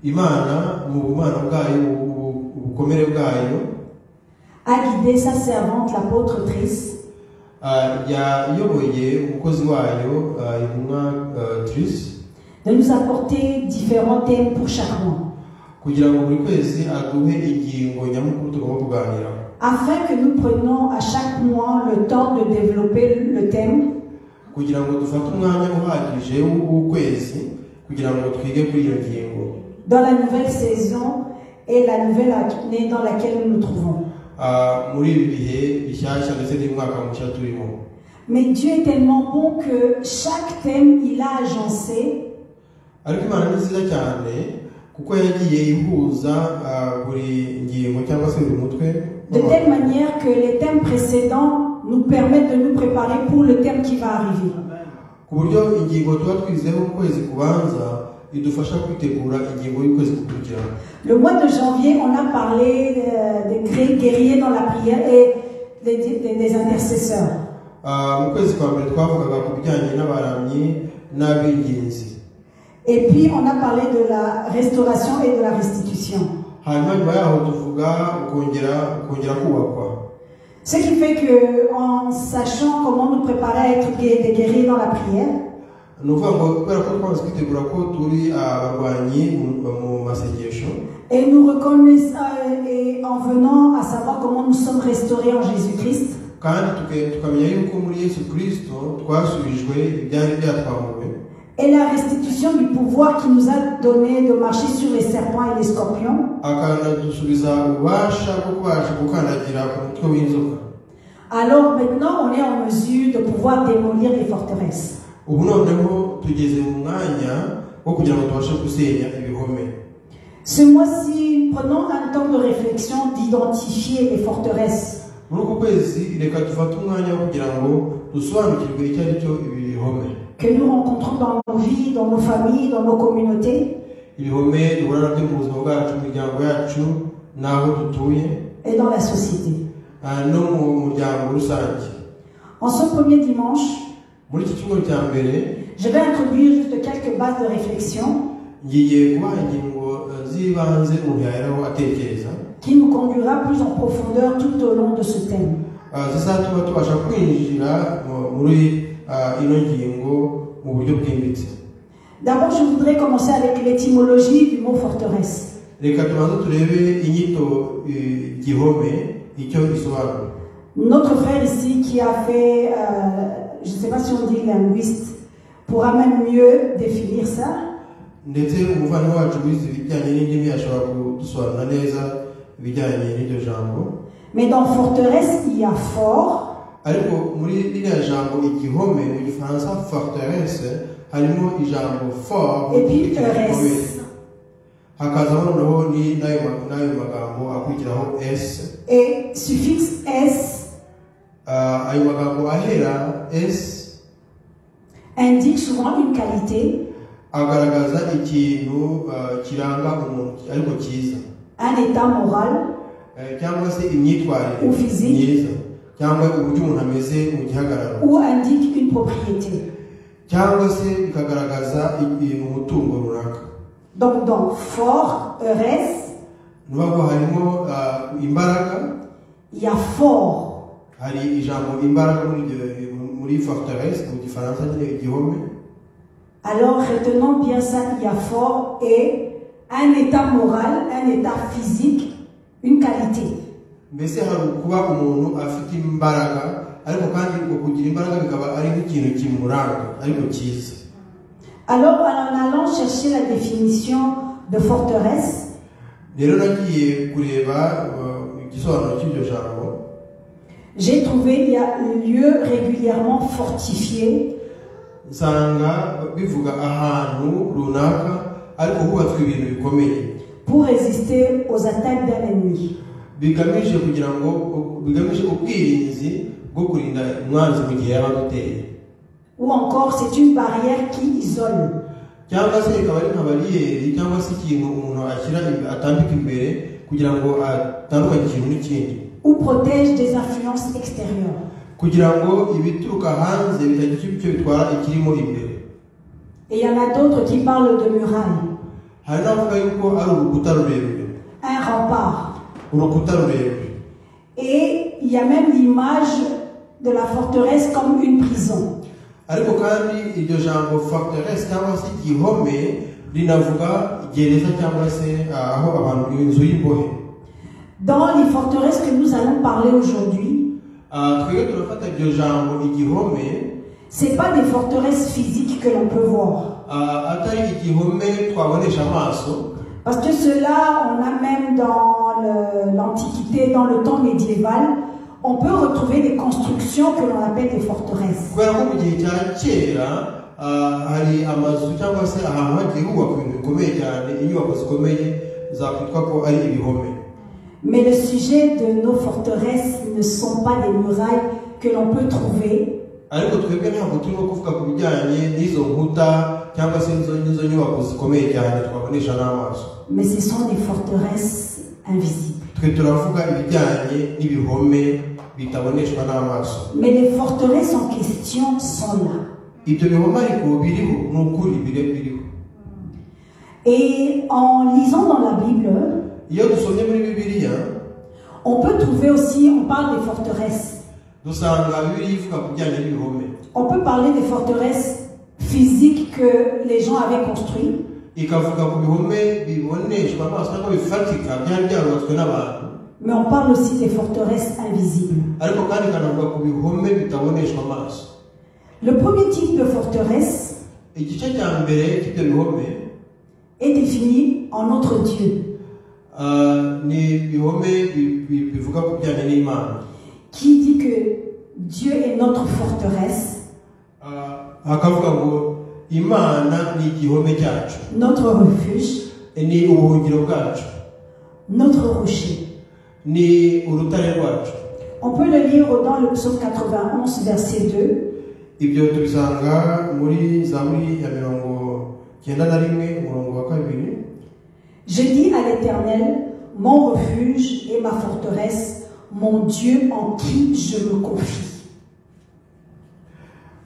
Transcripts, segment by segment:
Imana mu bumana bwayo ubukomere bwayo a guidé sa servante l'apôtre Tris yayoboye umukozi wayo intumwa Tris de nous apporter différents thèmes pour chaque mois, kugira ngo buri kwezi aduhe ingingo nyamukuru tugomba kuganira, afin que nous prenions à chaque mois le temps de développer le thème kugira ngo dufate umwanya uhagije w'ukwezi kugira ngo twige kuri iyo ngingo dans la nouvelle saison et la nouvelle année dans laquelle nous nous trouvons. muri ibi bihe bishyashya ndetse n'umwaka mushya turimo. Mais Dieu est tellement bon que chaque thème il a agencé ariko Imana ni nziza cyane kuko yagiye ihuza buri ngingo cyangwa se buri mutwe de telle manière que les thèmes précédents nous permettent de nous préparer pour le thème qui va arriver. ku buryo ingingo tuba twizeho ukwezi kubanza idufasha kwitegura ingingo y'ukwezi gukurikira. Le mois de janvier, on a parlé des guerriers dans la prière et des intercesseurs. mu kwezi kwa mbere twavugaga ku bijyanye n'abaramyi n'abinginzi, et puis on a parlé de la restauration et de la restitution. hanyuma nyuma yaho tuvuga kongera kubakwa. Ce qui fait que en sachant comment nous préparer à être des guerriers dans la prière, ni ukuvuga ngo kubera ko twamaze kwitegura ko turi abarwanyi mu masengesho, et nous reconnaissons et en venant à savoir comment nous sommes restaurés en Jésus-Christ, kandi tukamenya yuko muri Yesu Kristo twasubijwe ibyari byatwambuwe, et la restitution du pouvoir qui nous a donné de marcher sur les serpents et les scorpions. akanadusubiza ububasha bwo kubasha gukandagira ku mutwe w'inzoka. Alors maintenant on est en mesure de pouvoir démolir les forteresses. ubu noneho tugeze mu mwanya wo kugira ngo tubashe gusenya ibihome. Ce mois-ci, prenons un temps de réflexion d'identifier les forteresses. muri uku kwezi reka dufate umwanya wo kugira ngo dusobanukirwe icyo ari cyo ibihome que nous rencontrons dans nos vies, dans nos familles, dans nos communautés, ibihome duhura nabyo mu buzima bwacu, mu miryango yacu n'aho dutuye, et dans la société. no mu muryango rusange. En ce premier dimanche, muri iki cyumweru cya mbere je vais introduire juste quelques bases de réflexion ngiye kubaha ingingo z'ibanze umuntu yaheraho atekereza, qui nous conduira plus en profondeur tout au long de ce thème. zizatuma tubasha kwinjira muri ino ngingo mu buryo bwimbitse. D'abord, je voudrais commencer avec l'étymologie du mot forteresse. reka tubanze turebe inyito gihome icyo isobanura. Notre frère ici qui a fait, je ne sais pas si on dit linguiste, pourra même mieux définir ça. ndetse umuvandimwe wacu wize ibijyanye n'indimi ashobora kudusobanura neza ibijyanye n'iryo jambo. Mais dans forteresse, il y a fort. ariko muri ririya jambo igihome mu gifaransa forteresse harimo ijambo fort et puis res. hakazamo noneho n'ayo magambo akurikiraho s. Et suffixe s ayo magambo ahera s indique souvent une qualité, agaragaza ikintu kiranga umuntu ariko cyiza, un état moral cyangwa se imyitwarire ou physique, myiza, cyangwa uburyo umuntu ameze mu gihagararo, ou indique une propriété. cyangwa se bikagaragaza umutungo runaka. Donc dans fort, res, nuko harimo imbaraga, il y a fort. hari ijambo imbaraga muri forteresse mu gifaransa nyine igihome. Alors retenons bien ça, il y a fort et un état moral, un état physique, une qualité. mbese hari kuba umuntu afite imbaraga ariko kandi ngo kugira imbaraga bikaba ari nk'ikintu kimuranga ariko cyiza. Alors en allant chercher la définition de forteresse, rero nagiye kureba igisobanuro cy'iryo jambo, j'ai trouvé il y a un lieu régulièrement fortifié, nsanga bivuga ahantu runaka ariko hubatswe ibintu bikomeye pour résister aux attaques d'un ennemi. bigamije kugira ngo bigamije ubwirinzi bwo kurinda umwanzi mu gihe yaba aduteye. Ou encore c'est une barrière qui isole. cyangwa se ikaba ari nka bariyeri cyangwa se ikintu umuntu ashyira atambika imbere kugira ngo atandukanye ikintu n'ikindi, Ou protège des influences extérieures. kugira ngo ibituruka hanze bitagira icyo bitwara ikirimo imbere. Et il y en a d'autres qui parlent de murailles. hari n'abavuga yuko ari urukuta rurerure, un rempart. urukuta rurerure. Et il y a même l'image de la forteresse comme une prison. Ariko kandi iryo jambo forteresse cyangwa se igihome rinavuga gereza cyangwa se aho abantu inzu y'imbohe. Dans les forteresses que nous allons parler aujourd'hui, twebwe turafata iryo jambo igihome, c'est pas des forteresses physiques que l'on peut voir. atari igihome twabonesha amaso. Parce que cela, on a même dans l'Antiquité, dans le temps médiéval, on peut retrouver des constructions que l'on appelle des forteresses. Kubera ko mu gihe cya kera hari amazu cyangwa se ahantu hagiye hubakwa ibintu bikomeye cyane, inyubako zikomeye zakwitwa ko ari ibihome. Mais le sujet de nos forteresses ne sont pas des murailles que l'on peut trouver. Ariko twebwe ntabwo turimo kuvuga ku bijyanye n'izo nkuta cyangwa se n'izo nyubako zikomeye cyane twabonesha n'amaso. Mais ce sont des forteresses invisibles. Twe turavuga ibijyanye n'ibihome bitaboneshwa n'amaso. Mais les forteresses en question sont là. Ibyo bihome ariko biriho, ni ukuri biriho. Et en lisant dans la Bible, Iyo dusomye muri Bibiliya, on peut trouver aussi, on parle des forteresses. dusanga Bibiliya ivuga ku bijyanye n'ibihome. On peut parler des forteresses physiques que les gens avaient construites. Ikavuga ku bihome biboneshwa amaso cyangwa bifatika byari byarubatswe n'abantu. Mais on parle aussi des forteresses invisibles. Ariko kandi ikanavuga ku bihome bitaboneshwa amaso. Le premier type de forteresse Igice cya mbere cy'ibyo bihome est défini en notre Dieu, ni ibihome bivuga ku bijyanye n'Imana. qui dit que Dieu est notre forteresse, Hakavuga ngo Imana ni igihome cyacu, notre refuge, ni ubuhungiro bwacu, notre rocher. ni urutare rwacu. On peut le lire dans le psaume 91, verset 2. Ibyo tubisanga muri Zaburi ya 91 umurongo wa 2. Je dis à l'Éternel, mon refuge et ma forteresse, mon Dieu en qui je me confie.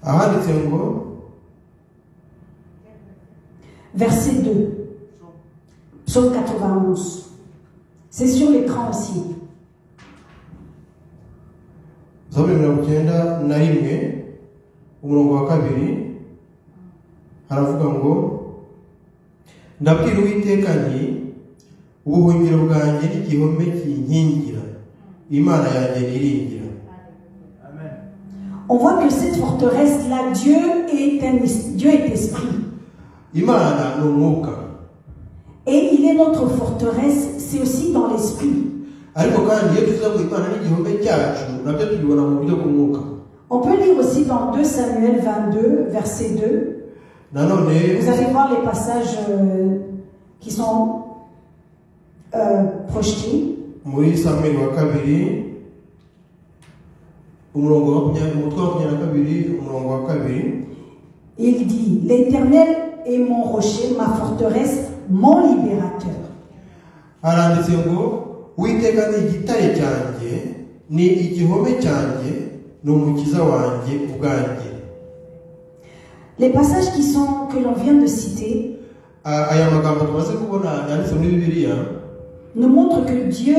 Ahanditse ngo Verset 2. Psaume 91. C'est sur l'écran aussi. Zaburi 91 umurongo wa 2 haravuga ngo ndabwira Uwiteka nti ubuhungiro bwanjye n'igihome kinkingira, Imana yanjye niringira. On voit que cette forteresse-là, Dieu est esprit. Imana ni umwuka. Et il est notre forteresse, c'est aussi dans l'esprit. Ariko kandi iyo tuvuga ngo Imana ni igihome cyacu, nabyo tubibona mu buryo bw'umwuka. On peut lire aussi dans 2 Samuel 22, verset 2. Nanone Vous allez voir les passages qui sont projetés. muri Samuel wa 2 umurongo wa 22 umurongo wa 2. Il dit, l'Éternel est mon rocher, ma forteresse, mon libérateur. Haranditse ngo Uwiteka ni igitare cyanjye, ni igihome cyanjye, ni umukiza wanjye ubwanjye. Les passages que l'on vient de citer Aya magambo tumaze kubona yanditse muri Bibiliya nous montrent que Dieu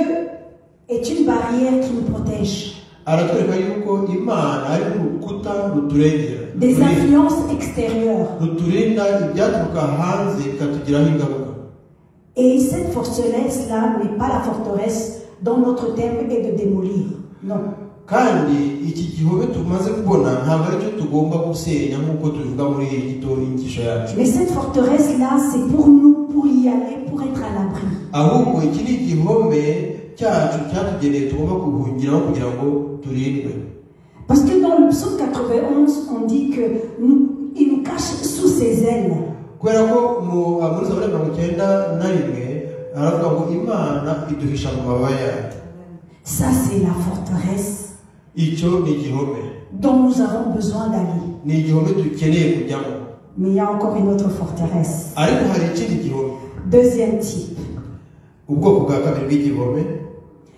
est une barrière qui nous protège aratwereka yuko Imana ari urukuta ruturengera, des influences extérieures. ruturinda ibyaturuka hanze bikatugiraho ingaruka. Et cette forteresse-là n'est pas la forteresse dont notre thème est de démolir. Non. Kandi iki gihome tumaze kubona ntabwo ari cyo tugomba gusenya nk'uko tubivuga muri iyi inyigisho yacu. Mais cette forteresse-là, c'est pour nous, pour y aller, pour être à l'abri. Ahubwo iki ni igihome cyacu cyatugeneye tugomba kuhungiraho kugira ngo turindwe. Parce que dans le psaume 91, on dit que il nous cache sous ses ailes. Kubera ko muri Zaburi 91 haravuga ngo Imana iduhisha mu mababa yayo. Ça, c'est la forteresse Icyo ni igihome dont nous avons besoin d'aller. ni igihome dukeneye kujyamo. Mais il y a encore une autre forteresse. Ariko hari ikindi gihome, Deuxième type. ubwoko bwa kabiri bw'igihome.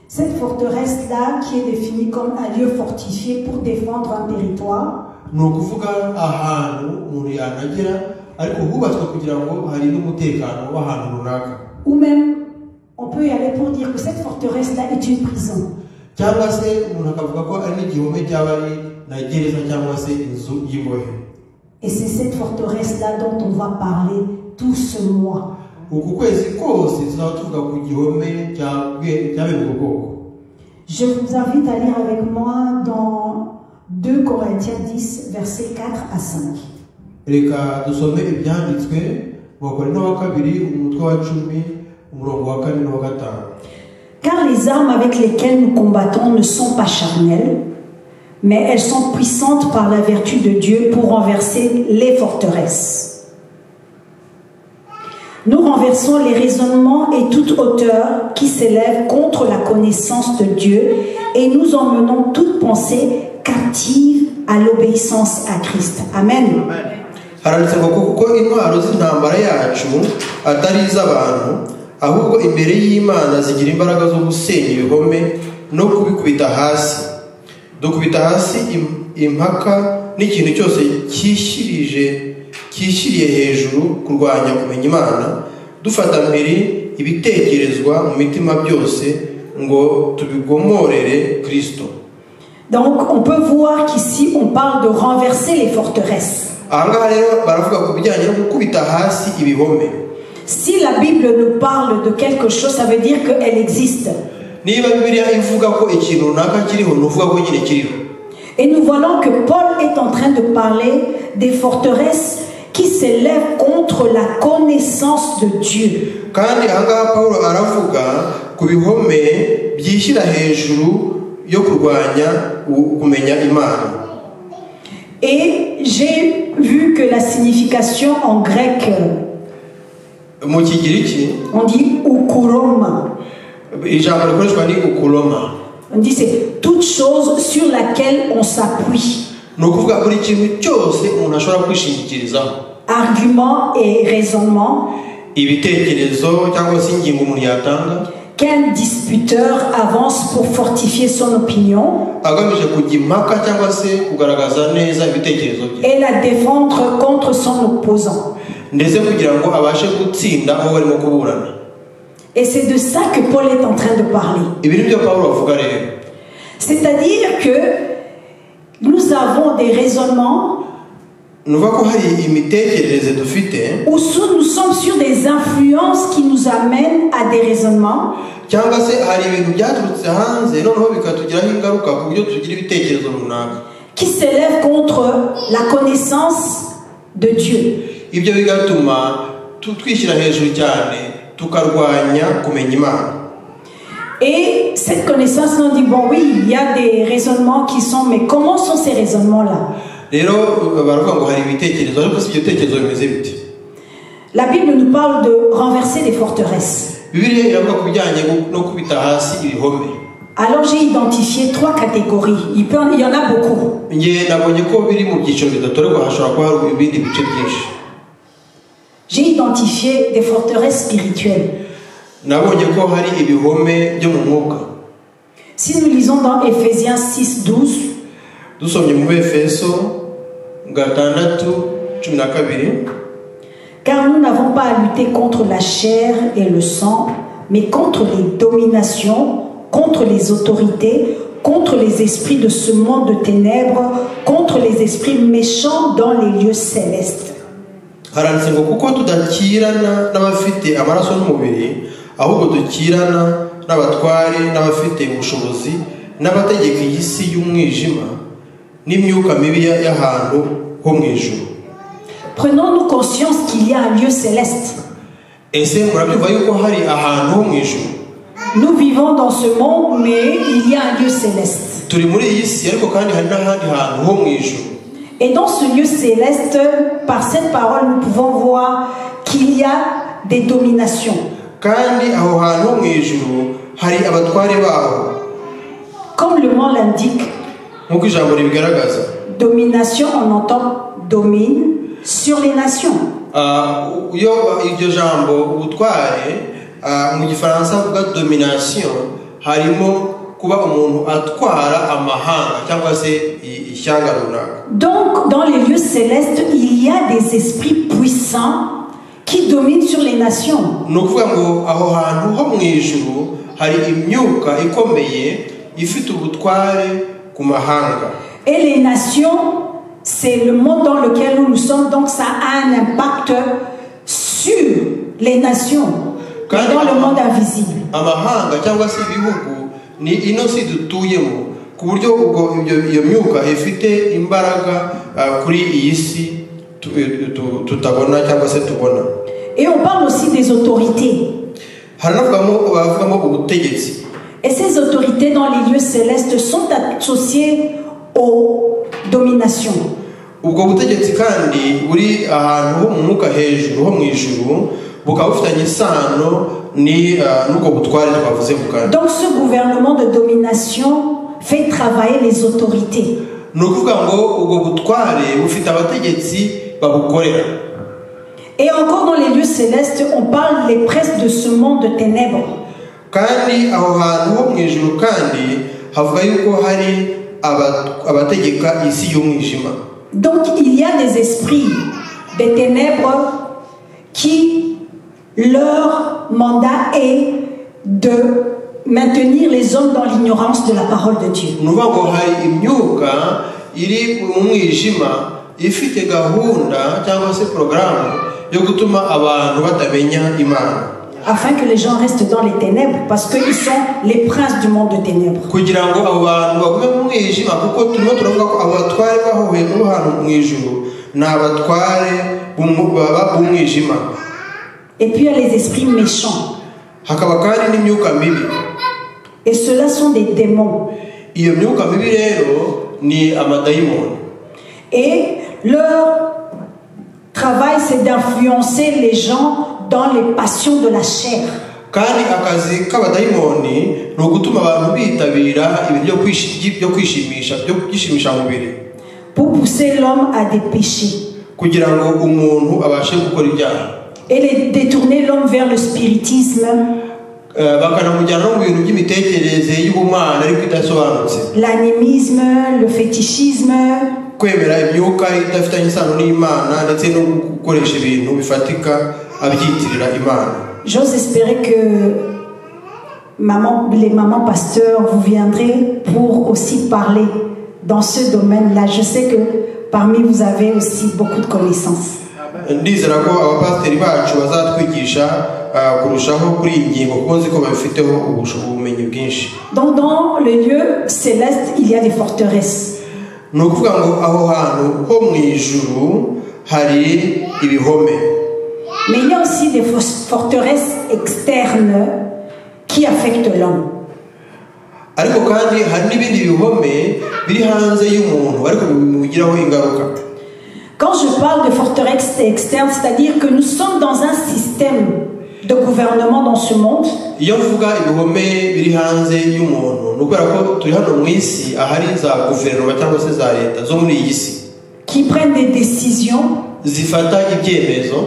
Cette forteresse-là, qui est définie comme un lieu fortifié pour défendre un territoire, ni ukuvuga ahantu umuntu yanagera ariko hubatswe kugira ngo hari n'umutekano w'ahantu runaka. Ou même on peut y aller pour dire que cette forteresse là est une prison. Cyangwa se umuntu akavuga ko ari n'igihome cyaba ari na gereza cyangwa se inzu y'imbohe. Et c'est cette forteresse là dont on va parler tout ce mois. Uku kwezi kose tuzaba tuvuga ku gihome cy'abene ubwoko. Je vous invite à lire avec moi dans 2 Corinthiens 10 versets 4 à 5. Reka dusome ibyanditswe mu Bakorinto wa kabiri umutwe wa 10 umurongo wa 4 n'uwa 5. Car les armes avec lesquelles nous combattons ne sont pas charnelles, mais elles sont puissantes par la vertu de Dieu pour renverser les forteresses. Nous renversons les raisonnements et toute hauteur qui s'élève contre la connaissance de Dieu et nous emmenons toute pensée captive à l'obéissance à Christ. Amen. Haranditse ngo kuko intwaro z'intambara yacu atari iz'abantu ahubwo imbere y'Imana zigira imbaraga zo gusenya ibihome no kubikubita hasi. Dukubita hasi impaka n'ikintu cyose cyishyiriye hejuru kurwanya kumenya Imana, dufata mbere ibitekerezwa mu mitima byose ngo tubigomorere Kristo. Donc on peut voir qu'ici on parle de renverser les forteresses. Ahangaha rero baravuga ku bijyanye no gukubita hasi ibihome. Si la Bible nous parle de quelque chose, ça veut dire qu'elle existe. Niba Bibiliya ivuga ko ikintu runaka kiriho nuvuga ko nyine kiriho. Et nous voyons que Paul est en train de parler des forteresses qui s'élèvent contre la connaissance de Dieu. Kandi ahangaha Paulo aravuga ku bihome byishyira hejuru yo kurwanya kumenya Imana. Et j'ai vu que la signification en grec, mu Kigiriki on dit ukuroma. Ijambo rikoreshwa ni ukuroma. On dit c'est toute chose sur laquelle on s'appuie. No kuvuga buri kintu cyose umuntu ashobora kwishingikirizaho. Argument et raisonnement. Ibitekerezo cyangwa se ingingo umuntu yatanga. Qu'un disputeur avance pour fortifier son opinion et la défendre contre son opposant. Et c'est de ça que Paul est en train de parler. C'est-à-dire que nous avons des raisonnements où nous sommes sur des influences qui nous amènent à des raisonnements qui s'élèvent contre la connaissance de Dieu. Et cette connaissance, on dit, bon oui, il y a des raisonnements qui sont, mais comment sont ces raisonnements-là? La Bible nous parle de renverser des forteresses. Alors j'ai identifié 3 catégories. Il y en a beaucoup. J'ai identifié des forteresses spirituelles. Si nous lisons dans Ephésiens 6:12, car nous n'avons pas à lutter contre la chair et le sang, mais contre les dominations, contre les autorités, contre les esprits de ce monde de ténèbres, contre les esprits méchants dans les lieux célestes. Prenons-nous conscience qu'il y a un lieu céleste. Nous vivons dans ce monde, mais il y a un lieu céleste. Et dans ce lieu céleste, par cette parole, nous pouvons voir qu'il y a des dominations. Comme le mot l'indique, domination, on entend domine sur les nations. Mu gifaransa kuvuga domination harimo kuba umuntu atwara amahanga cyangwa se ishyanga runaka. Donc, dans les lieux célestes, il y a des esprits puissants qui dominent sur les nations. ni ukuvuga ngo aho hantu ho mu ijuru hari imyuka ikomeye ifite ubutware ku mahanga. Et les nations, c'est le monde dans lequel nous sommes, donc ça a un impact sur les nations, dans le monde invisible. Amahanga cyangwa se ibihugu ni ino si dutuyemo, ku buryo ubwo iyo myuka ifite imbaraga kuri iyi si tutabona cyangwa se tubona. Et on parle aussi des autorités. Haranavugamo ubutegetsi. Et ces autorités dans les lieux célestes sont associées aux dominations. Ubwo butegetsi kandi buri ahantu ho mu mwuka hejuru ho mu ijuru bukaba bufitanye isano n'ubwo butware twavuze bukandi. Donc ce gouvernement de domination fait travailler les autorités. Ni ukuvuga ngo ubwo butware bufite abategetsi babukorera. Et encore dans les lieux célestes, on parle des princes de ce monde de ténèbres. Kandi aho hantu ho mu ijuru kandi havuga yuko hari abategeka isi y'umwijima. Donc il y a des esprits des ténèbres qui leur mandat est de maintenir les hommes dans l'ignorance de la parole de Dieu. Ni ukuvuga ngo hari imyuka iri mu mwijima ifite gahunda cyangwa se porogaramu yo gutuma abantu batamenya Imana, afin que les gens restent dans les ténèbres, parce qu'ils sont les princes du monde de ténèbres. kugira ngo abo bantu bagume mu mwijima, kuko turimo turavuga ko abatware bahuye n'ahantu mu ijuru ni abatware b'umwijima. Et puis il y a les esprits méchants. Hakaba kandi n'imyuka mibi. Et ceux-là sont des démons. Iyo myuka mibi rero ni amadayimoni. Et leur travail, c'est d'influencer les gens dans les passions de la chair. Kandi akazi k'abadayimoni ni ugutuma abantu bitabira ibintu byo kwishimisha umubiri, pour pousser l'homme à des péchés. kugira ngo umuntu abashe gukora ibyaha. Et les détourner l'homme vers le spiritisme, bakanamujyana no mu bintu by'imitekerereze y'ubumana ariko idasobanutse, l'animisme, le fétichisme, kwemera imyuka idafitanye isano n'Imana ndetse no gukoresha ibintu bifatika abyitirira Imana. J'ose espérer que les mamans pasteurs, vous viendrez pour aussi parler dans ce domaine-là. Je sais que parmi vous avez aussi beaucoup de connaissances. Ndizera ko abapasiteri bacu bazatwigisha kurushaho kuri iyi ngingo kuko nzi ko babifiteho ubumenyi bwinshi. Donc dans le lieu céleste, il y a des forteresses. Ni ukuvuga ngo aho hantu ho mu ijuru hari ibihome. Mais il y a aussi des forteresses externes qui affectent l'homme. Ariko kandi hari n'ibindi bihome biri hanze y'umuntu ariko bimugiraho ingaruka. Quand je parle de forteresses externes, c'est-à-dire que nous sommes dans un système de gouvernement dans ce monde. Iyo mvuga ibihome biri hanze y'umuntu, ni ukubera ko turi hano mu isi ahari za guverinoma cyangwa se za leta zo muri iyi si, qui prennent des décisions zifata ibyemezo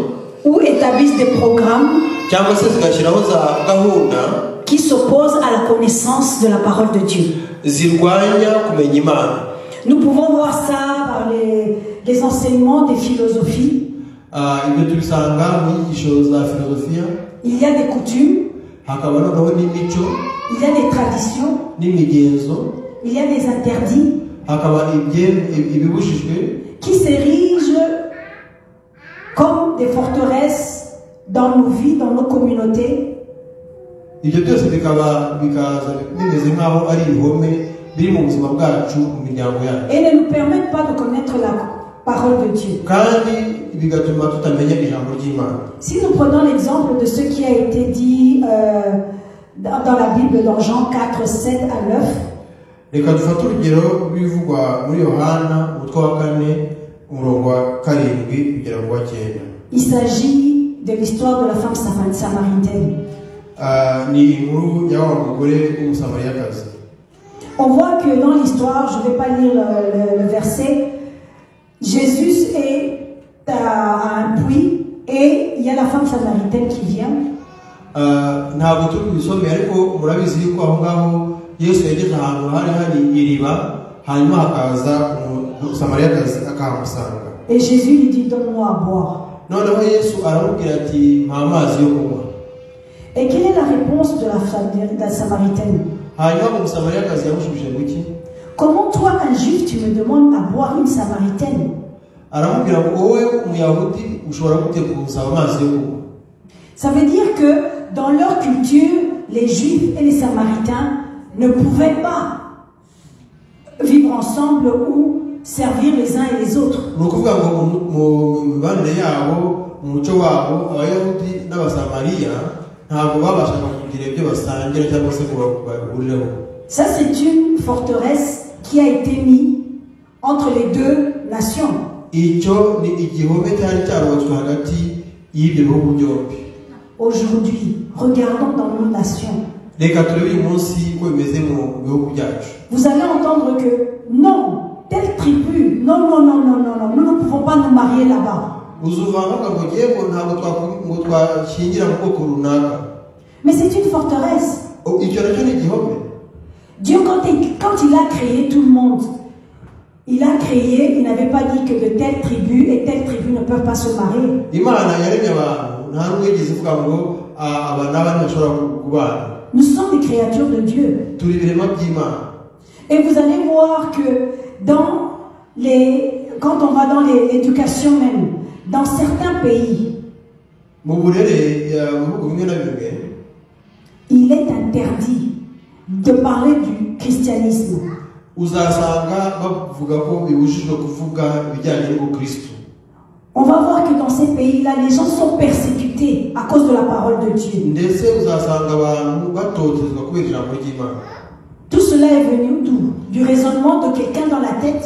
ou établissent des programmes cyangwa se zigashyiraho za gahunda qui s'opposent à la connaissance de la parole de Dieu. zirwanya kumenya Imana. Nous pouvons voir ça par les enseignements des philosophies. Ibyo tubisanga mu nyigisho za filozofiya. Il y a des coutumes, Hakaba noneho n'imico il y a des traditions, n'imigenzo, il y a des interdits hakaba ibibujijwe qui s'érigent comme des forteresses dans nos vies, dans nos communautés. ibyo byose bikaza bimeze nk'aho ari ibihome biri mu buzima bwacu mu miryango yacu, Et ne nous permettent pas de connaître la parole de Dieu. kandi bigatuma tutamenya ijambo ry'Imana. Si nous prenons l'exemple de ce qui a été dit dans la Bible, dans Jean 4, 7 à 9, reka dufate urugero rw'ibivugwa muri Yohana umutwe wa 4 umurongo wa 7 kugera ku wa 9. il s'agit de l'histoire de la femme samaritaine. Ni inkuru y'awa mugore w'umusamariyakazi. On voit que dans l'histoire, je ne vais pas lire le verset, Jésus est à un puits et il y a la femme samaritaine qui vient. Ntabwo turi kubisomera ariko murabizi yuko aho ngaho Yesu yageze ahantu hari iriba, hanyuma hakaza umusamariyakazi akahamusanga. Et Jésus lui dit, donne-moi à boire. Noneho Yesu aramubwira ati mpa amazi yo kunywa. Et quelle est la réponse de la Samaritaine? Hanyuma umusamariyakazi yamushubije ngo iki? Comment toi, un juif, tu me demandes à boire une Samaritaine? Aramubwira ngo wowe umuyahudi ushobora gute gusaba amazi yo kunywa? Ça veut dire que dans leur culture, les juifs et les samaritains ne pouvaient pas vivre ensemble ou servir les uns et les autres. Ni ukuvuga ngo mu mibanire yabo mu muco wabo abayahudi n'abasamariya ntabwo babashaga kugira ibyo basangira cyangwa se bahurireho. Ça, c'est une forteresse qui a été mise entre les deux nations. Icyo ni igihome cyari cyarubatswe hagati y'ibyo bihugu byombi. Aujourd'hui, regardons dans nos nations. Reka turebe uyu munsi uko bimeze mu bihugu byacu. Vous allez entendre que non, telle tribu, non, non, non, non, non, non, nous ne pouvons pas nous marier là-bas. Mais c'est une forteresse. Dieu, quand il a créé tout le monde, il a créé, il n'avait pas dit que de telle tribu et telle tribu ne peuvent pas se marier. Nous sommes des créatures de Dieu. Et vous allez voir que quand on va dans l'éducation même, dans certains pays, il est interdit de parler du christianisme. On va voir que dans ces pays-là, les gens sont persécutés à cause de la parole de Dieu. Tout cela est venu d'où? Du raisonnement de quelqu'un dans la tête.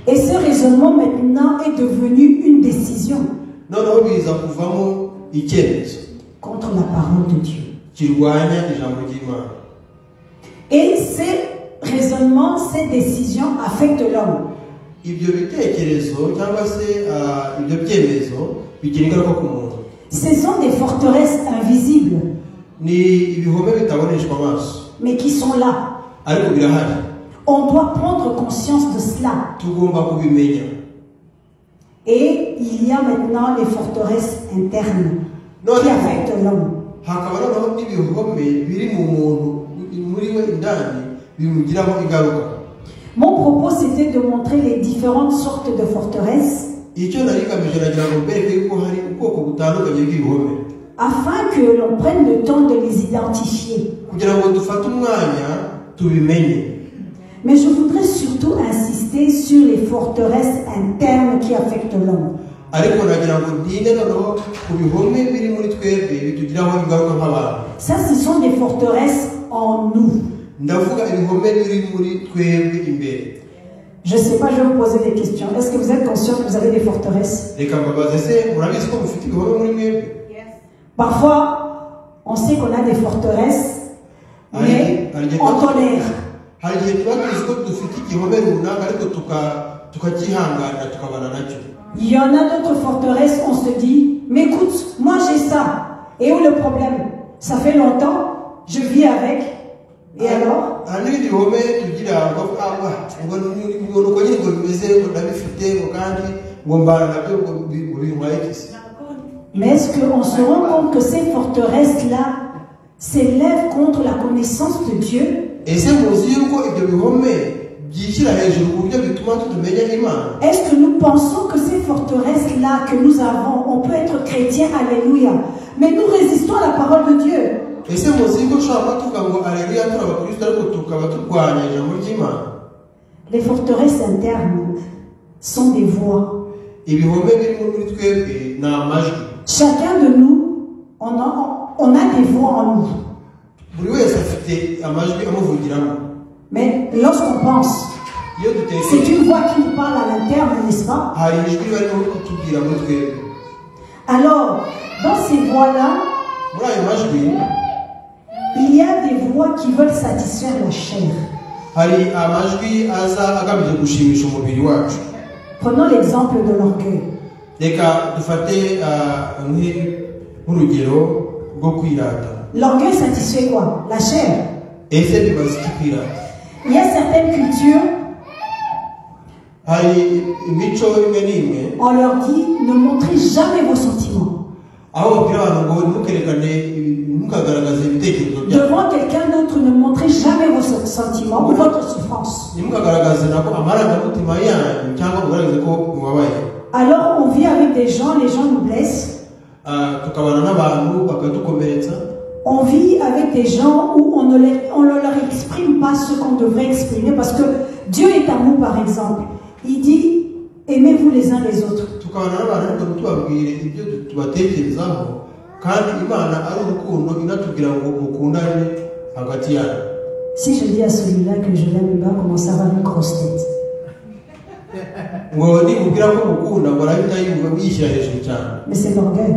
Et ce raisonnement maintenant est devenu une décision contre la parole de Dieu. Et ces raisonnements, ces décisions affectent l'homme. Ce sont des forteresses invisibles, mais qui sont là. On doit prendre conscience de cela. Et il y a maintenant les forteresses internes qui affectent l'homme. Mon propos, c'était de montrer les différentes sortes de forteresses afin que l'on prenne le temps de les identifier. Mais je voudrais surtout insister sur les forteresses internes qui affectent l'homme. Ça, ce sont des forteresses en nous. Je ne sais pas, je vais vous poser des questions. Est-ce que vous êtes conscient que vous avez des forteresses? Parfois, on sait qu'on a des forteresses, mais on tolère. Il y en a d'autres forteresses, on se dit, mais écoute, moi j'ai ça. Et où le problème? Ça fait longtemps, je vis avec. Et alors? Mais est-ce qu'on se rend compte que ces forteresses-là s'élèvent contre la connaissance de Dieu? Est-ce que nous pensons que ces forteresses-là que nous avons, on peut être chrétien, alléluia, mais nous résistons à la parole de Dieu? Les forteresses internes sont des voix. Chacun de nous, on a des voix en nous. Mais lorsqu'on pense, c'est une voix qui nous parle à l'interne, n'est-ce pas? Alors, dans ces voix-là, il y a des voix qui veulent satisfaire la chair. Prenons l'exemple de l'orgueil. L'orgueil satisfait quoi? La chair. Il y a certaines cultures, on leur dit ne montrez jamais vos sentiments. Devant quelqu'un d'autre, ne montrez jamais vos sentiments ou votre souffrance. Alors on vit avec des gens, les gens nous blessent. On vit avec des gens où on ne leur exprime pas ce qu'on devrait exprimer parce que Dieu est amour, par exemple. Il dit aimez-vous les uns les autres. Si je dis à celui-là que je l'aime, il va commencer à avoir une grosse tête. Mais c'est l'orgueil.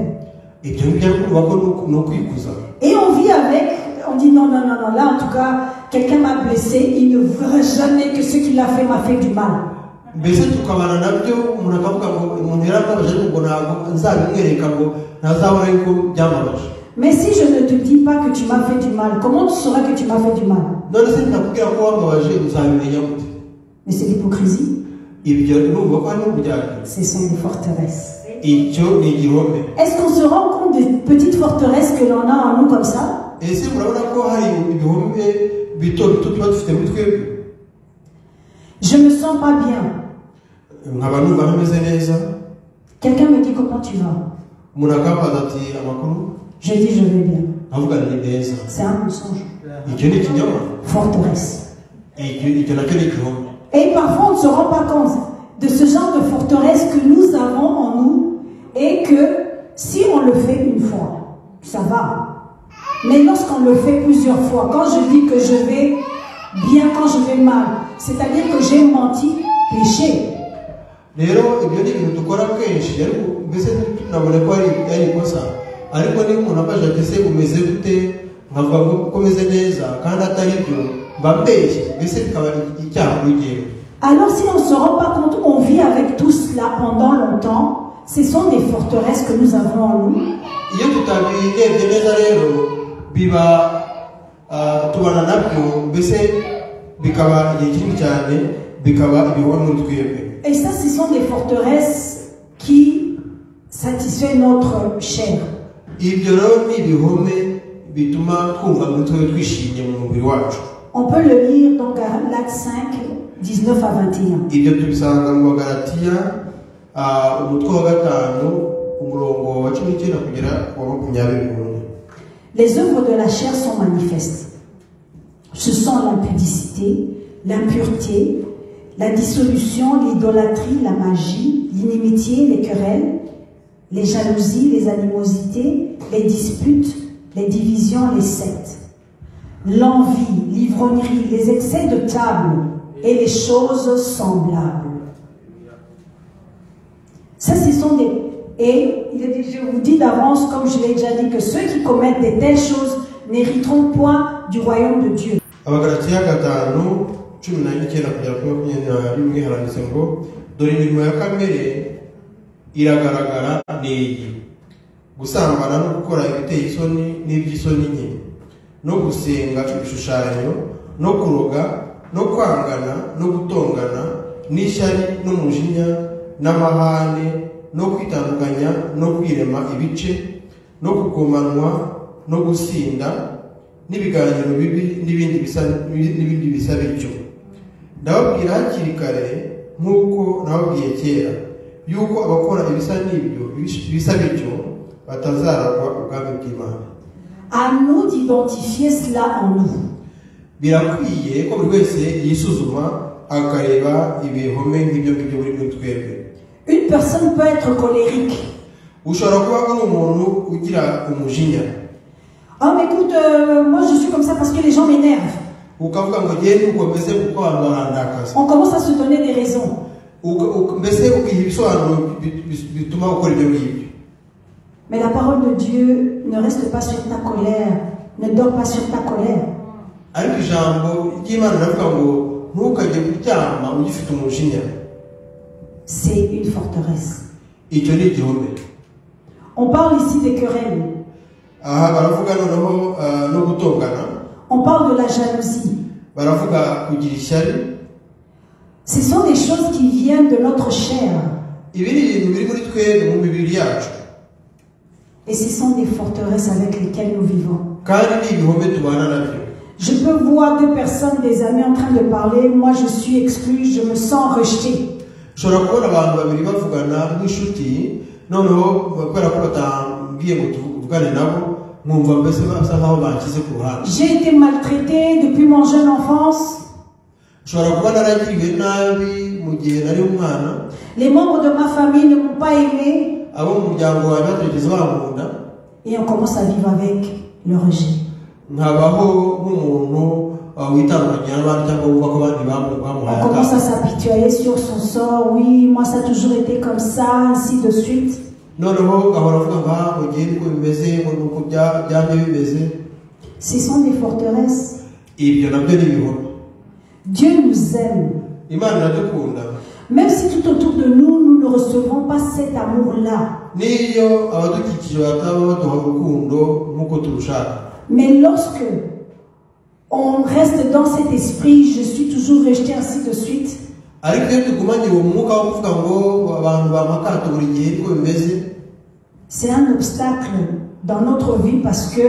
Et on vit avec, on dit non, là en tout cas, quelqu'un m'a blessé, il ne verra jamais que ce qu'il a fait m'a fait du mal. Mais si je ne te dis pas que tu m'as fait du mal, comment tu sauras que tu m'as fait du mal? Mais c'est l'hypocrisie. Ce sont des forteresses. Est-ce qu'on se rend compte des petites forteresses que l'on a en nous comme ça? Je me sens pas bien. Quelqu'un me dit comment tu vas? Je dis je vais bien. C'est un mensonge. Forteresse. Et parfois on ne se rend pas compte de ce genre de forteresse que nous avons en nous et que si on le fait une fois, ça va. Mais lorsqu'on le fait plusieurs fois, quand je dis que je vais bien, quand je vais mal, c'est-à-dire que j'ai menti, péché. Alors si on ne se rend pas compte, on vit avec tout cela pendant longtemps, ce sont des forteresses que nous avons en nous. Et ça, ce sont des forteresses qui satisfont notre chair. On peut le lire donc à Actes 5, 19 à 21. Les œuvres de la chair sont manifestes. Ce sont l'impudicité, l'impureté, la dissolution, l'idolâtrie, la magie, l'inimitié, les querelles, les jalousies, les animosités, les disputes, les divisions, les sectes, l'envie, l'ivrognerie, les excès de table et les choses semblables. Ça, ce sont des... Et je vous dis d'avance, comme je l'ai déjà dit, que ceux qui commettent de telles choses n'hériteront point du royaume de Dieu. gusambana no gukora ibiteye isoni n'iby'isoni nke no gusenga ibishushanyo no kuroga no kwangana no gutongana n'ishyari n'umujinya n'amahane no kwitandukanya no kwirema ibice no kugomanwa no gusinda n'ibiganiro bibi n'ibindi bisa bityo. Ndababwira hakiri kare nk'uko nababwiye kera yuko abakora ibisa n'ibyo bisa bityo batazaragwa ubwami bw'Imana. À nous d'identifier cela en nous. Birakwiye ko buri wese yisuzuma akareba ibihome nk'ibyo ngibyo buri muri twebwe. Une personne peut être colérique. Ushobora kuba ari umuntu ugira umujinya. Ah mais écoute, moi je suis comme ça parce que les gens m'énervent. On commence à se donner des raisons. Mais la parole de Dieu ne reste pas sur ta colère, ne dort pas sur ta colère. C'est une forteresse. On parle ici des querelles. On parle de la jalousie. baravuga kugira ishyari. Ce sont des choses qui viennent de notre chair. Ibiri ibintu biri muri twe mu mibiri yacu. Et ce sont des forteresses avec lesquelles nous vivons. Kandi ni ibihome tubana nabyo. Je peux voir deux personnes, des amis en train de parler. Moi, je suis exclu, je me sens rejeté. Ushobora kubona abantu babiri bavugana nk'inshuti noneho kubera ko batambwiye ngo tuvugane nabo mwumva mbese basa nkaho banshyize ku ruhande. J'ai été maltraité depuis mon jeune enfance. Ushobora kuba naragiriwe nabi mu gihe nari umwana. Les membres de ma famille ne m'ont pas aimé. Abo mu muryango wanjye batigeze bankunda. Et on commence à vivre avec le rejet. Nkabaho nk'umuntu witandukanya n'abandi cyangwa wumva ko abandi bamuhaye. On commence à s'apitoyer sur son sort. Oui, moi ça a toujours été comme ça, ainsi de suite. Noneho gahora avuga ngo ngiye niko bimeze ngo nuko byamye bimeze. Ce sont des forteresses. Ibyo nabyo ni ibihome. Dieu nous aime. Imana iradukunda. Même si tout autour de nous, nous ne recevons pas cet amour-là. Niyo abadukikije bataba baduha urukundo nk'uko turushaka. Mais lorsque on reste dans cet esprit, je suis toujours rejeté, ainsi de suite. C'est un obstacle dans notre vie parce que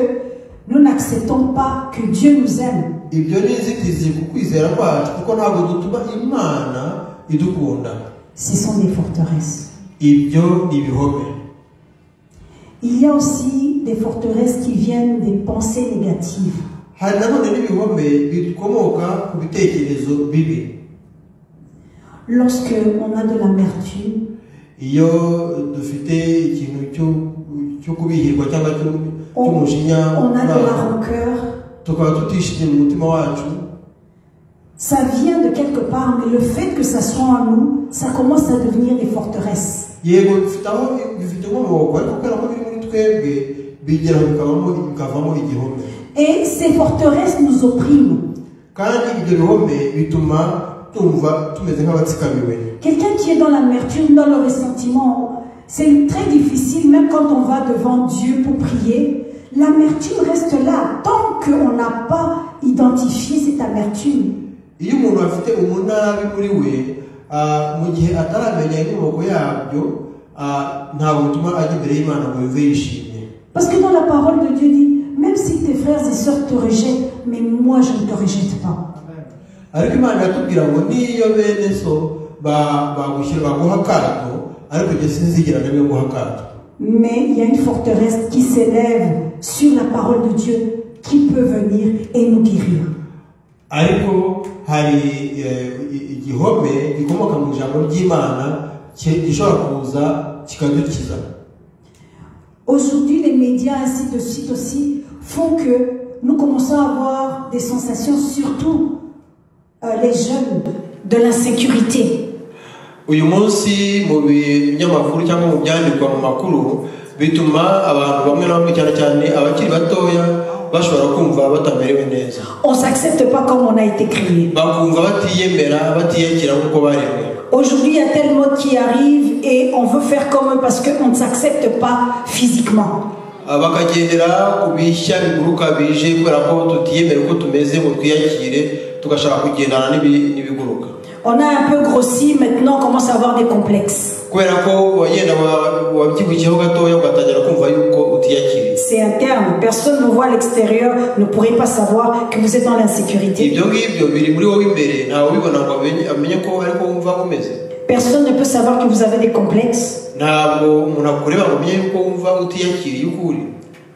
nous n'acceptons pas que Dieu nous aime. Ce sont des forteresses. Il y a aussi des forteresses qui viennent des pensées négatives. Lorsque on a de l'amertume, on a de la rancœur, ça vient de quelque part, mais le fait que ça soit en nous, ça commence à devenir des forteresses. Et ces forteresses nous oppriment. Quelqu'un qui est dans l'amertume, dans le ressentiment, c'est très difficile, même quand on va devant Dieu pour prier. L'amertume reste là, tant qu'on n'a pas identifié cette amertume. Parce que dans la parole de Dieu dit, même si tes frères et sœurs te rejettent, mais moi je ne te rejette pas. Mais il y a une forteresse qui s'élève sur la parole de Dieu qui peut venir et nous guérir. Aujourd'hui, les médias, ainsi de suite aussi, font que nous commençons à avoir des sensations, surtout les jeunes, de l'insécurité. Uyu munsi mu binyamakuru cyangwa mu byandikwa mu makuru bituma abantu bamwe na bamwe cyane abakiri batoya bashobora kumva batamerewe neza. On s'accepte pas comme on a été créé. Bakumva batiyemera batiyakira nkuko baremwe. Aujourd'hui, il y a tel mode qui arrive et on veut faire comme eux parce qu'on ne s'accepte pas physiquement. Bakagendera ku bishya biguruka bije kubera ko tutiyemera uko tumeze ngo twiyakire tugashaka kugendana n'ibiguruka. On a un peu grossi, maintenant on commence à avoir des complexes. C'est interne, personne ne voit à l'extérieur, ne pourrait pas savoir que vous êtes dans l'insécurité. Personne ne peut savoir que vous avez des complexes.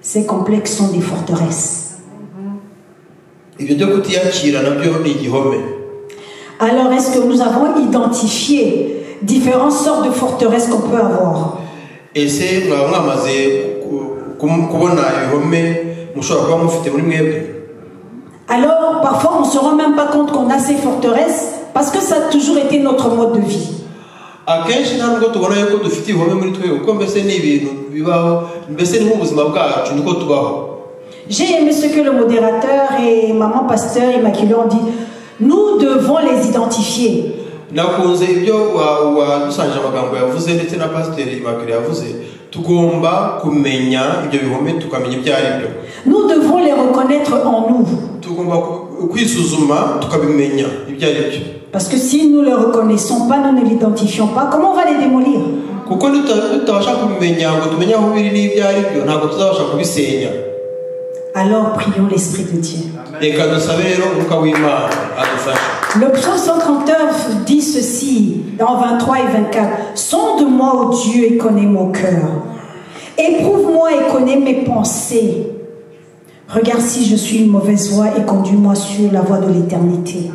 Ces complexes sont des forteresses. Alors, est-ce que nous avons identifié différentes sortes de forteresses qu'on peut avoir? Alors, parfois, on ne se rend même pas compte qu'on a ces forteresses parce que ça a toujours été notre mode de vie. J'ai aimé ce que le modérateur et maman pasteur Immaculée ont dit. Nous devons les identifier. Nous devons les reconnaître en nous. kwisuzuma tukabimenya ibyo ari byo. Parce que si nous ne le reconnaissons pas, nous ne l'identifions pas, comment on va les démolir? Kuko tutabasha kubimenya ngo tumenye aho biri n'ibyo ari byo, ntabwo tuzabasha kubisenya. Alors prions l'Esprit de Dieu. Reka dusabe rero umwuka w'Imana adufashe. Le psaume 139 dit ceci, dans 23 et 24. Sonde-moi, ô Dieu, et connais mon cœur. Éprouve-moi et connais mes pensées. Regarde si je suis une mauvaise voie et conduis-moi sur la voie de l'éternité.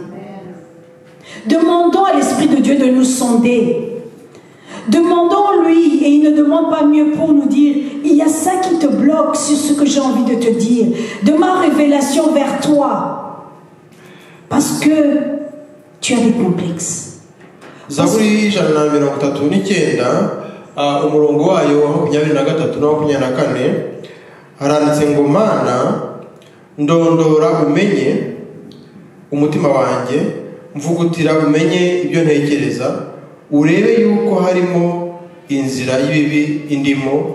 Demandons à l'Esprit de Dieu de nous sonder. Demandons-lui, et il ne demande pas mieux pour nous dire, il y a ça qui te bloque sur ce que j'ai envie de te dire, de ma révélation vers toi. Parce que tu as des complexes. Zaburi 139 umurongo wayo wa 23 na 24 haranditse ngo Mana ndondora umenye umutima wanjye, mvugutira umenye ibyo ntekereza, urebe yuko harimo inzira y'ibibi indimo,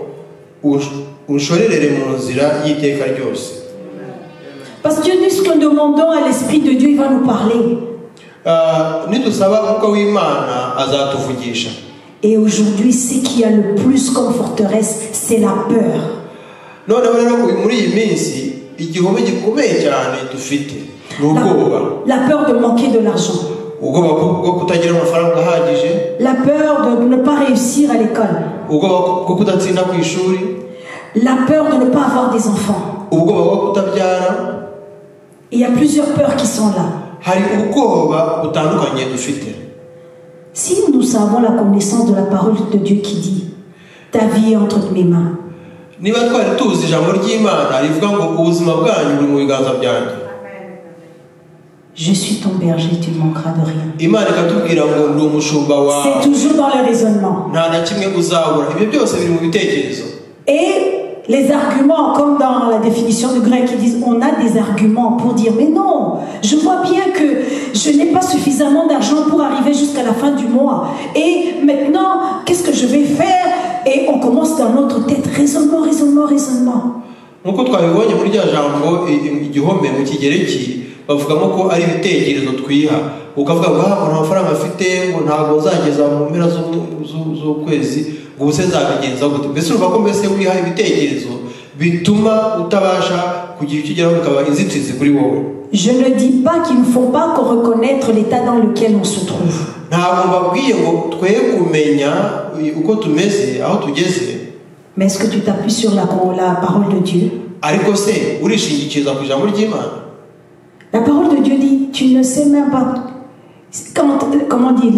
unshorerere mu nzira y'iteka ryose. Parce que nous, ce que nous demandons à l'Esprit de Dieu, il va nous parler. Nidusaba umwuka w'Imana azatuvugisha. Et aujourd'hui, ce qui a le plus comme forteresse, c'est la peur. Noneho rero muri iyi minsi igihome gikomeye cyane dufite n'ubwoba. La peur de manquer de l'argent. Ubwoba bwo kutagira amafaranga ahagije. La peur de ne pas réussir à l'école. Ubwoba bwo kudatsinda ku ishuri. La peur de ne pas avoir des enfants. Ubwoba bwo kutabyara. Il y a plusieurs peurs qui sont là. Hari ubwoba butandukanye dufite. Si nous avons la connaissance de la parole de Dieu qui dit ta vie est entre mes mains. Niba twari tuzi ijambo ry'Imana rivuga ngo ubuzima bwanyu buri mu biganza byanjye. Je suis ton berger, tu ne manqueras de rien. Imana ikatubwira ngo ndi umushumba wawe. C'est toujours dans le raisonnement. Nta na kimwe uzabura. Ibyo byose biri mu bitekerezo. Et les arguments, comme dans la définition de grec, ils disent on a des arguments pour dire mais non, je vois bien que je n'ai pas suffisamment d'argent pour arriver jusqu'à la fin du mois. Et maintenant, qu'est-ce que je vais faire? Et on commence dans notre tête, raisonnement, raisonnement, raisonnement. Nkuko twabibonye muri rya jambo igihome mu kigereki bavugamo ko ari ibitekerezo twiha, ukavuga ngo nta mafaranga afite, ngo ntabwo nzageza mu mpera z'ukwezi, ngo ubuse nzabigenza gute. Mbese urumva ko mbese wiha ibitekerezo bituma utabasha kugira icyo ugeraho, bikaba inzitizi kuri wowe. Je ne dis pas qu'il ne faut pas reconnaître l'état dans lequel on se trouve. Ntabwo mbabwiye ngo twe kumenya uko tumeze aho tugeze. Mais est-ce que tu t'appuies sur la parole de Dieu? Ariko se urishingikiriza ku ijambo ry'Imana? La parole de Dieu dit, tu ne sais même pas comment dit,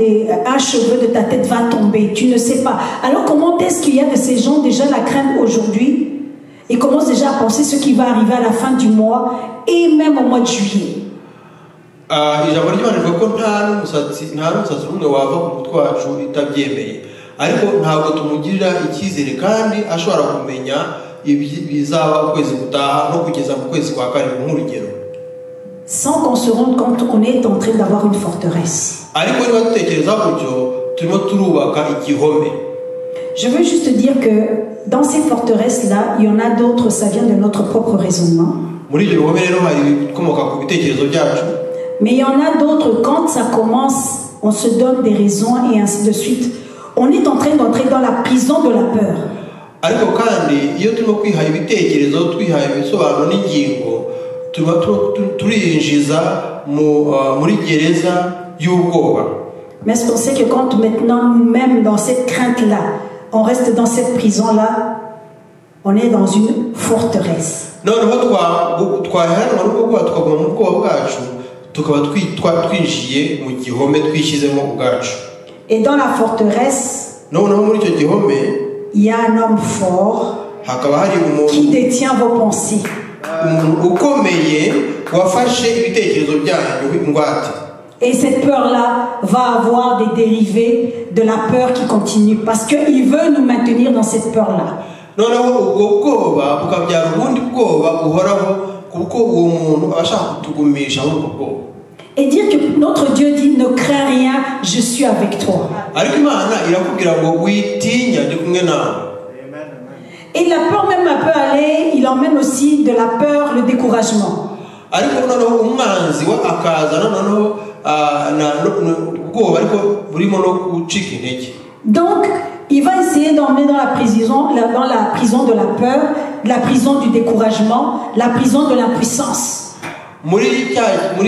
un cheveu de ta tête va tomber, tu ne sais pas. Alors comment est-ce qu'il y a de ces gens déjà la crainte aujourd'hui? Ils commencent déjà à penser ce qui va arriver à la fin du mois et même au mois de juillet. Ijambo ry'Imana rivuga ko nta n'umusatsi n'umwe wava ku mutwe wacu itabyemeye, ariko ntabwo tumugirira icyizere kandi ashobora kumenya bizaba ukwezi gutaha no kugeza mu kwezi kwa karindwi nk'urugero. Sans qu'on se rende compte qu'on est en train d'avoir une forteresse. Ariko niba dutekereza gutyo turimo turubaka igihome. Je veux juste dire que dans ces forteresses-là, il y en a d'autres, ça vient de notre propre raisonnement. Muri ibyo bihome rero hari ibikomoka ku bitekerezo byacu. Mais il y en a d'autres, quand ça commence, on se donne des raisons et ainsi de suite. On est en train d'entrer dans la prison de la peur. Ariko kandi iyo turimo kwiha ibitekerezo, twiha ibisobanuro n'ingingo, turinjiza muri gereza y'ubwoba. Mais est-ce qu'on sait que quand maintenant nous-mêmes dans cette crainte-là, on reste dans cette prison-là, on est dans une forteresse. Noneho twahanwa n'ubwoba tukaguma mu bwoba bwacu, tukaba twinjiye mu gihome twishyizemo ubwacu. Et dans la forteresse, noneho muri icyo gihome, il y a un homme fort hakaba hari umuntu qui détient vos pensées. Umuntu ukomeye wafashe ibitekerezo byanyu ingwate. Et cette peur-là va avoir des dérivés de la peur qui continue parce qu'il veut nous maintenir dans cette peur-là. Noneho ubwo bwoba bukabyara ubundi bwoba buhoraho kuko uwo muntu abashaka kutugumisha muri ubwo bwoba. Et dire que notre Dieu dit ne crains rien, je suis avec toi. Ariko Imana irakubwira ngo witinya ndi kumwe nawe. Et la peur même peut aller, il emmène aussi de la peur, le découragement. ariko noneho umwanzi we akazana noneho ubwoba ariko burimo no gucika intege. Donc il va essayer d'emmener dans la prison de la peur, la prison du découragement, la prison de l'impuissance. Muri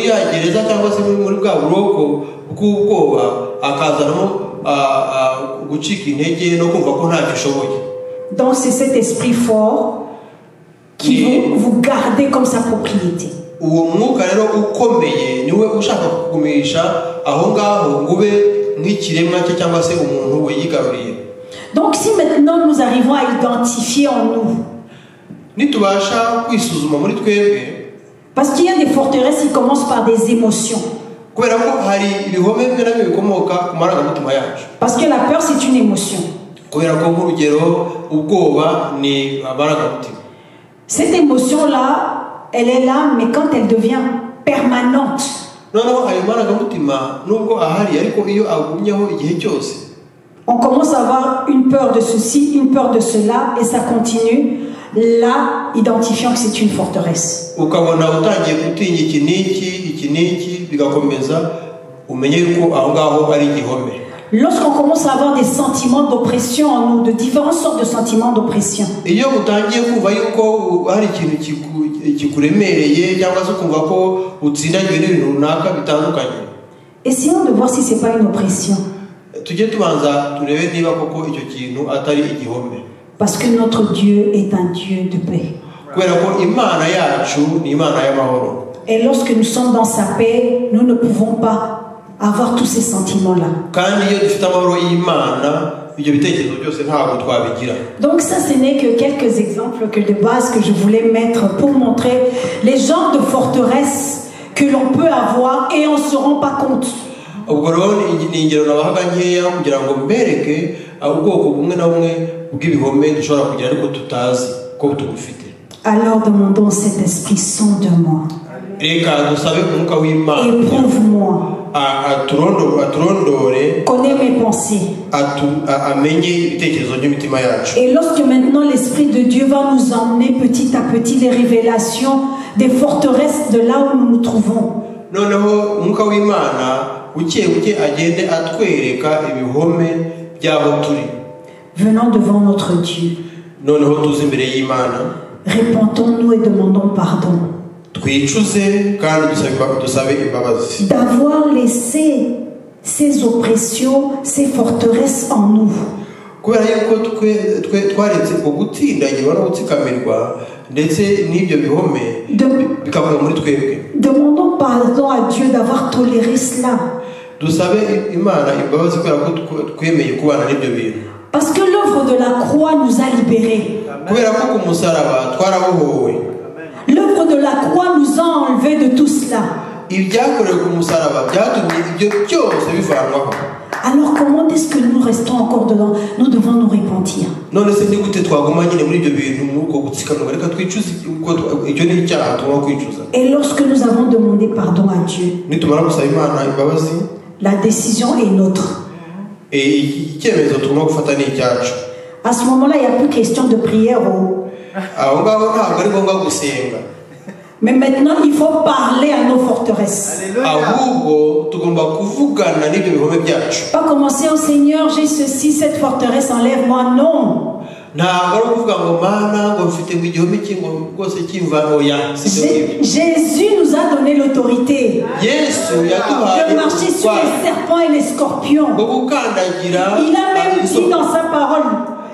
ya gereza cyangwa se muri bwa buroko bw'ubwoba akazanamo gucika intege no kumva ko ntacyo ushoboye. Donc c'est cet esprit fort qui vous gardez comme sa propriété. Uwo mwuka rero ukomeye niwe ushaka kugumisha aho ngaho ngube nk'ikiremwa cye cyangwa se umuntu we yigaruriye. Donc si maintenant nous arrivons à identifier en nous, nitubasha kwisuzuma muri twebwe, parce qu'il y a des forteresses qui commencent par des émotions. kubera ko hari ibihome bimwe na bimwe bikomoka ku marangamutima yacu. Parce que la peur c'est une émotion. kubera ko nk'urugero ubwoba ni amarangamutima. Cette émotion-là, elle est là, mais quand elle devient permanente, noneho ayo marangamutima nubwo ahari ariko iyo agumyeho igihe cyose, on commence à avoir une peur de ceci, une peur de cela, et ça continue, là, identifiant que c'est une forteresse. ukabona utangiye gutinya iki n'iki bigakomeza, umenye yuko aho ngaho ari igihome. Lorsqu'on commence à avoir des sentiments d'oppression en nous, de différentes sortes de sentiments d'oppression, iyo utangiye kumva yuko hari ikintu kikuremereye cyangwa se kumva ko utsindagiwe n'ibintu runaka bitandukanye, essayons de voir si c'est pas une oppression. tujye tubanza turebe niba koko icyo kintu atari igihome. Parce que notre Dieu est un Dieu de paix. kubera ko imana yacu ni imana y'amahoro. Et lorsque nous sommes dans sa paix, nous ne pouvons pas avoir tous ces sentiments-là. kandi iyo dufite amahoro y'imana, ibyo bitekerezo byose ntabwo twabigira. Donc ça, ce n'est que quelques exemples de base que je voulais mettre pour montrer les genres de forteresses que l'on peut avoir et on ne se rend pas compte. ubwo rero ni ingero nabahaga nkeya kugira ngo mbereke ubwoko bumwe na bumwe bw'ibihome dushobora kugira ariko tutazi ko tubufite. Alors demandons cet esprit sonde-moi. reka dusabe umwuka w'imana Éprouve-moi. aturondore, Connais mes pensées. amenye ibitekerezo by'imitima yacu. Et lorsque maintenant l'Esprit de Dieu va nous emmener petit à petit les révélations des forteresses de là où nous nous trouvons, noneho umwuka w'imana buke buke agende atwereka ibihome by'aho turi, venons devant notre Dieu, noneho tuze imbere y'imana, repentons-nous et demandons pardon twicuze kandi dusabe imbabazi d'avoir laissé ces oppressions, ces forteresses en nous. kubera yuko twaretse ugutindagirwa no gutsikamirwa ndetse n'ibyo bihome bikavuga muri twebwe. Demandons pardon à Dieu d'avoir toléré cela. dusabe imana imbabazi kubera ko twemeye kubana n'ibyo bintu. Parce que l'œuvre de la croix nous a libérés. kubera ko ku musaraba twarabohowe. L'œuvre de la croix nous a enlevés de tout cela. ibyakorewe ku musaraba byatumye ibyo byose bivanwaho. Alors comment est-ce que nous restons encore dedans? Nous devons nous repentir. none se ni gute twaguma nyine muri ibyo bintu nk'uko gutsikamirwa? Reka twicuze, icyo ni icyaha tugomba kwicuza. Et lorsque nous avons demandé pardon à Dieu, nitumara gusaba imana imbabazi, la décision est nôtre. icyemezo tugomba gufata ni icyacu. À ce moment-là, il n'y a plus question de prière. aho ngaho ntabwo ari ngombwa gusenga. Mais maintenant, il faut parler à nos forteresses. ahubwo tugomba kuvugana n'ibyo bihome byacu. Pas commencer au Seigneur, j'ai ceci, cette forteresse, enlève-moi. Non. ntabwo ari ukuvuga ngo mana ngo mfite ngo igihome cy'ingo rwose cy'imvano oya. Jésus nous a donné l'autorité yesu de yaduhaye marcher sur les serpents et les scorpions. ngo gukandagira. Il a même dit dans sa parole,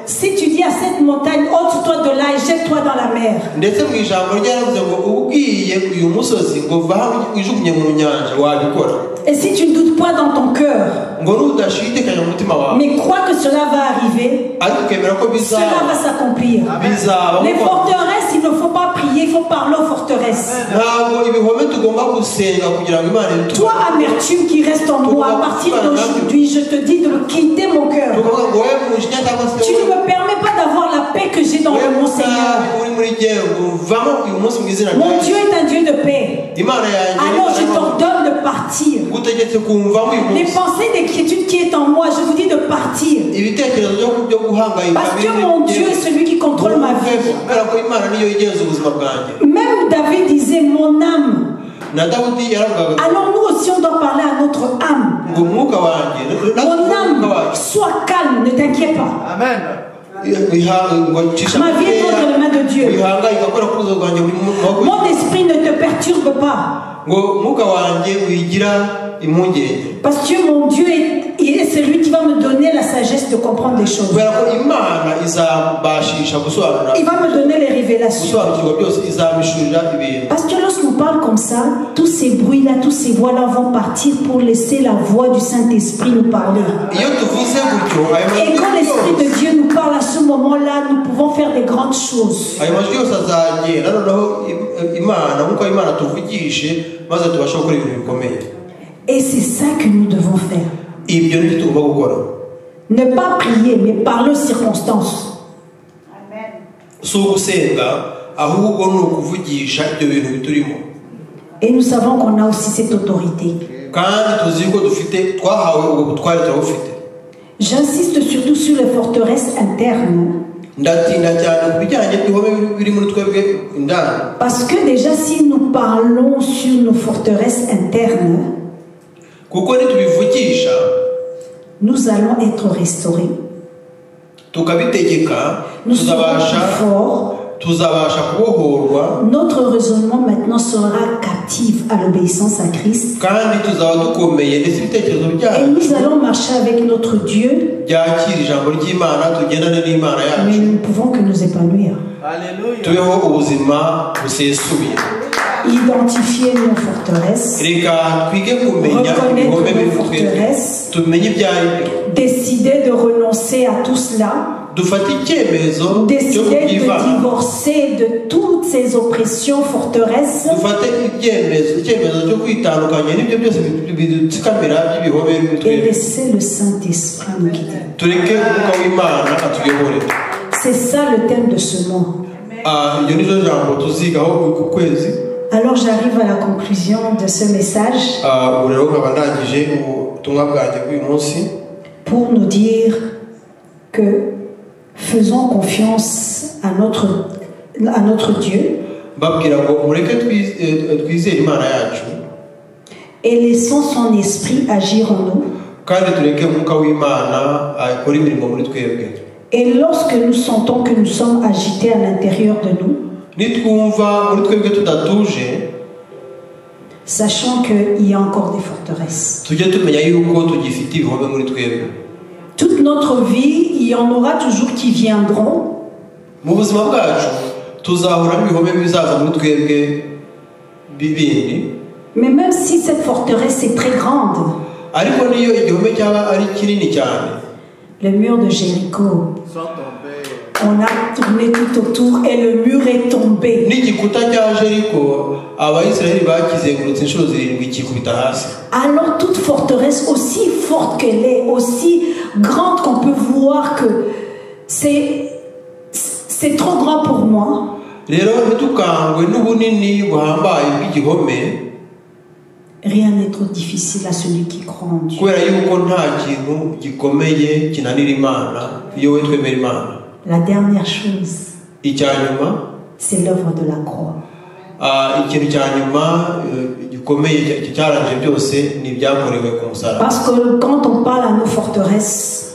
si tu dis à cette montagne, ôte-toi de là et jette-toi dans la mer. ndetse mu ijambo ryaravuze ngo ubwiye uyu musozi ngo va wijugunye mu nyanja wabikora. Et si tu ne doutes pas dans ton cœur, ngo nudashidikanya mu mutima wawe, mais crois que cela va arriver, ariko ukemera ko cela va s'accomplir. bizaba. Les forteresses, il ne faut pas prier, il faut parler aux forteresses. ntabwo ibihome tugomba gusenga kugira ngo imana itubone. Toi, amertume qui reste en moi, à partir d'aujourd'hui, je te dis de quitter mon cœur. tukavuga ngo wowe mujinya cyangwa se Tu ne me permets pas d'avoir la paix que j'ai dans mon Seigneur. uri muri jyewe ngo vamo uyu munsi mu izina Mon rya Dieu est un Dieu de paix. imana yanjye. Alors je t'ordonne de partir. gutegetse kumvamo uyu Les munsi pensées d'inquiétude qui est en moi, je vous dis de partir. ibitekerezo byo guhangayika. Parce que mon Dieu est celui qui contrôle ma vie. kubera ko imana niyo igenza ubuzima bwanjye. Même David disait, mon âme Alors nous aussi on doit parler à notre âme. Mon âme, sois calme, ne t'inquiète pas. Amen. Ma vie est entre les mains de Dieu. Mon esprit ne te perturbe pas. Parce que mon Dieu est celui qui va me donner la sagesse de comprendre les choses. Il va me donner les révélations. Parce que lorsqu'on parle comme ça, tous ces bruits-là, tous ces voix-là vont partir pour laisser la voix du Saint-Esprit nous parler. Et quand l'Esprit de Dieu nous parle à ce moment-là, nous pouvons faire des grandes choses. Et c'est ça que nous devons faire. Ne pas prier, mais parler aux circonstances. Et nous savons qu'on a aussi cette autorité. J'insiste surtout sur les forteresses internes. Parce que déjà si nous parlons sur nos forteresses internes, nous allons être restaurés. Nous serons plus forts. Notre raisonnement maintenant sera captif à l'obéissance à Christ. Et nous allons marcher avec notre Dieu. Mais nous ne pouvons que nous épanouir. Identifier nos forteresses, reconnaître nos forteresses, décider de renoncer à tout cela, décider de divorcer de toutes ces oppressions forteresses et laisser le Saint-Esprit nous guider. C'est ça le thème de ce mois. Alors j'arrive à la conclusion de ce message pour nous dire que faisons confiance à notre Dieu et laissons son esprit agir en nous. Et lorsque nous sentons que nous sommes agités à l'intérieur de nous, sachant qu'il y a encore des forteresses. Toute notre vie, il y en aura toujours qui viendront. Mais même si cette forteresse est très grande, le mur de Jéricho, on a tourné tout autour et le mur est tombé. Alors toute forteresse, aussi forte qu'elle est, aussi grande qu'on peut voir que c'est trop grand pour moi, rien n'est trop difficile à celui qui croit en Dieu. La dernière chose, c'est l'œuvre de la croix. Parce que quand on parle à nos forteresses,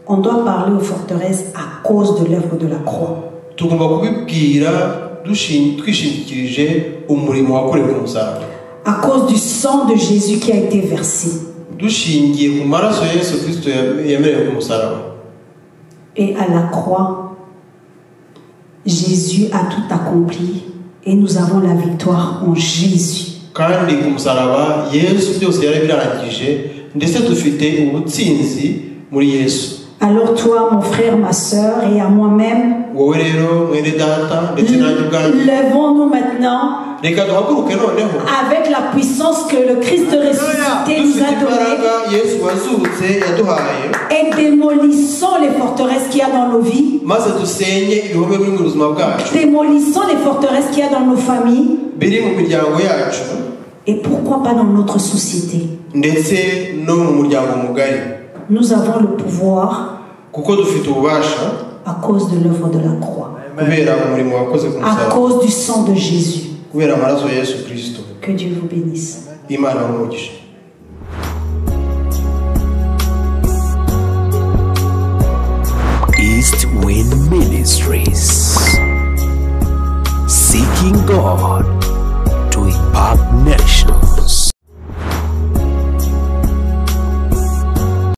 on doit parler aux forteresses à cause de l'œuvre de la croix. À cause du sang de Jésus qui a été versé. Et à la croix, Jésus a tout accompli et nous avons la victoire en Jésus. Alors toi, mon frère, ma soeur, et à moi-même, levons-nous maintenant avec la puissance que le Christ ressuscité nous a donnée et démolissons les forteresses qu'il y a dans nos vies, démolissons les forteresses qu'il y a dans nos familles et pourquoi pas dans notre société. Nous avons le pouvoir à cause de l'œuvre de la croix. kubera umurimo wakoze ku à musaraba, cause du sang de Jésus. kubera amaraso ya Yesu Kristo. Que Dieu vous bénisse. Imana umugisha. East Wind Ministries, seeking God to impact nations.